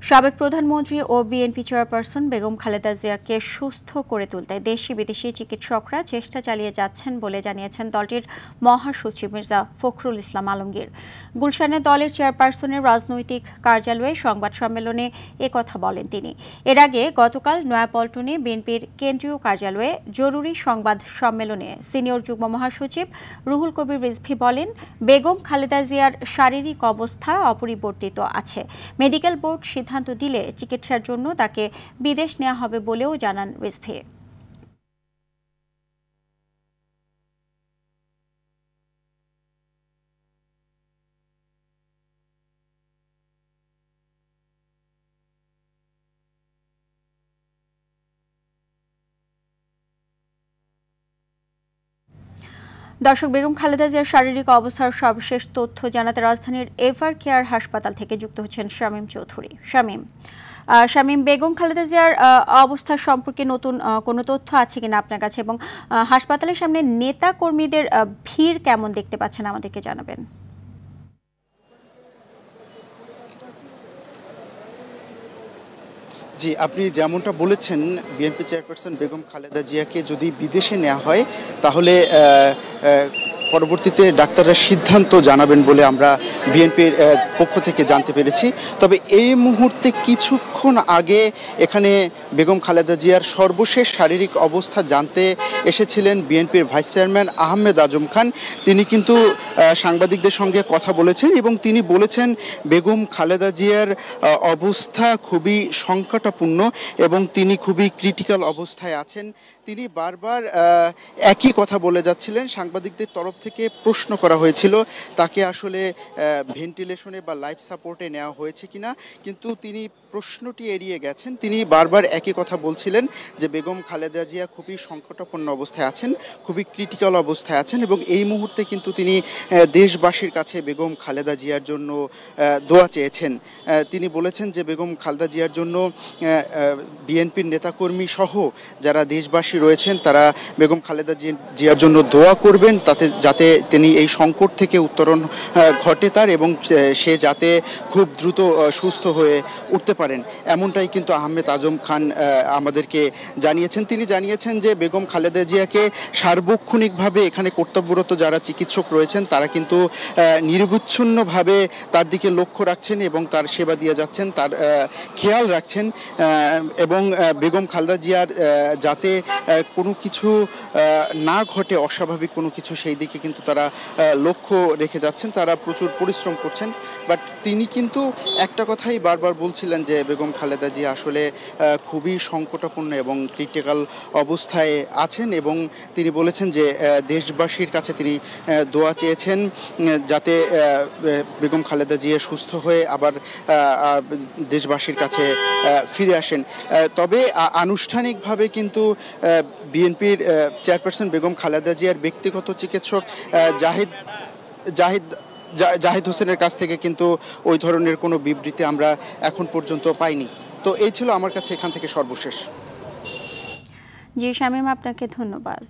সাবেক প্রধানমন্ত্রী ও BNP chairperson Begum Khaleda জিয়াকে সুস্থ করে তুলতে দেশি বিদেশি চিকিৎসকরা চেষ্টা চালিয়ে যাচ্ছেন বলে জানিয়েছেন দলটির মহাসচিব মির্জা ফখরুল ইসলাম আলমগীর। গুলশানে দলের চেয়ারপারসনের রাজনৈতিক কার্যালয়ে সংবাদ সম্মেলনে একথা বলেন তিনি। এর আগে গতকাল নয়াপল্টনে বিএনপির কেন্দ্রীয় কার্যালয়ে জরুরি সংবাদ সম্মেলনে সিনিয়র যুগ্ম মহাসচিব রুহুল কবির রিজভী বলেন, বেগম খালেদা জিয়ার শারীরিক অবস্থা অপরিবর্তিত আছে। মেডিকেল বোর্ড সিদ্ধান্ত দিলে চিকিৎসার জন্য তাকে বিদেশ নেওয়া হবে বলেও জানান রিজভী। দর্শক, বেগম খালেদা জিয়ার শারীরিক অবস্থার সর্বশেষ তথ্য জানাতে রাজধানীর এভার কেয়ার হাসপাতাল থেকে যুক্ত হচ্ছেন শামীম চৌধুরী। শামীম, বেগম খালেদা জিয়ার অবস্থা সম্পর্কে নতুন কোনো তথ্য আছে কিনা আপনার কাছে, এবং হাসপাতালের সামনে নেতা কর্মীদের ভিড় কেমন দেখতে পাচ্ছেন আমাদেরকে জানাবেন। জি, আপনি যেমনটা বলেছেন, বিএনপি চেয়ারপারসন বেগম খালেদা জিয়াকে যদি বিদেশে নেওয়া হয় তাহলে পরবর্তীতে ডাক্তাররা সিদ্ধান্ত জানাবেন বলে আমরা বিএনপির পক্ষ থেকে জানতে পেরেছি। তবে এই মুহূর্তে কিছুক্ষণ আগে এখানে বেগম খালেদা জিয়ার সর্বশেষ শারীরিক অবস্থা জানতে এসেছিলেন বিএনপির ভাইস চেয়ারম্যান আহমেদ আজম খান। তিনি কিন্তু সাংবাদিকদের সঙ্গে কথা বলেছেন এবং তিনি বলেছেন বেগম খালেদা জিয়ার অবস্থা খুবই সংকটাপূর্ণ এবং তিনি খুবই ক্রিটিক্যাল অবস্থায় আছেন। তিনি বারবার একই কথা বলে যাচ্ছিলেন। সাংবাদিকদের তরফ থেকে প্রশ্ন করা হয়েছিল তাকে আসলে ভেন্টিলেশনে বা লাইফ সাপোর্টে নেওয়া হয়েছে কিনা, কিন্তু তিনি প্রশ্নটি এড়িয়ে গেছেন। তিনি বারবার একই কথা বলছিলেন যে বেগম খালেদা জিয়া খুবই সংকটাপন্ন অবস্থায় আছেন, খুবই ক্রিটিক্যাল অবস্থায় আছেন এবং এই মুহূর্তে কিন্তু তিনি দেশবাসীর কাছে বেগম খালেদা জিয়ার জন্য দোয়া চেয়েছেন। তিনি বলেছেন যে বেগম খালেদা জিয়ার জন্য বিএনপির নেতাকর্মী সহ যারা দেশবাসী রয়েছেন তারা বেগম খালেদা জিয়ার জন্য দোয়া করবেন, যাতে তিনি এই সংকট থেকে উত্তরণ ঘটে তার, এবং সে যাতে খুব দ্রুত সুস্থ হয়ে উঠতে পারেন, এমনটাই কিন্তু আহমেদ আজম খান আমাদেরকে জানিয়েছেন। তিনি জানিয়েছেন যে বেগম খালেদা জিয়াকে সার্বক্ষণিকভাবে এখানে কর্তব্যরত যারা চিকিৎসক রয়েছেন তারা কিন্তু নিরবচ্ছিন্নভাবে তার দিকে লক্ষ্য রাখছেন এবং তার সেবা দিয়ে যাচ্ছেন, তার খেয়াল রাখছেন এবং বেগম খালেদা জিয়ার যাতে কোনো কিছু না ঘটে, অস্বাভাবিক কোনো কিছু, সেই দিকে কিন্তু তারা লক্ষ্য রেখে যাচ্ছেন। তারা প্রচুর পরিশ্রম করছেন। বাট তিনি কিন্তু একটা কথাই বারবার বলছিলেন যে বেগম খালেদা জিয়া আসলে খুবই সংকটাপন্ন এবং ক্রিটিক্যাল অবস্থায় আছেন এবং তিনি বলেছেন যে দেশবাসীর কাছে তিনি দোয়া চেয়েছেন যাতে বেগম খালেদা জিয়া সুস্থ হয়ে আবার দেশবাসীর কাছে ফিরে আসেন। তবে আনুষ্ঠানিকভাবে কিন্তু বিএনপির চেয়ারপারসন বেগম খালেদা জিয়ার ব্যক্তিগত চিকিৎসক জাহিদ হোসেনের কাছ থেকে কিন্তু ওই ধরনের কোনো বিবৃতি আমরা এখন পর্যন্ত পাইনি। তো এই ছিল আমার কাছে এখান থেকে সর্বশেষ। জি শামীম, আপনাকে ধন্যবাদ।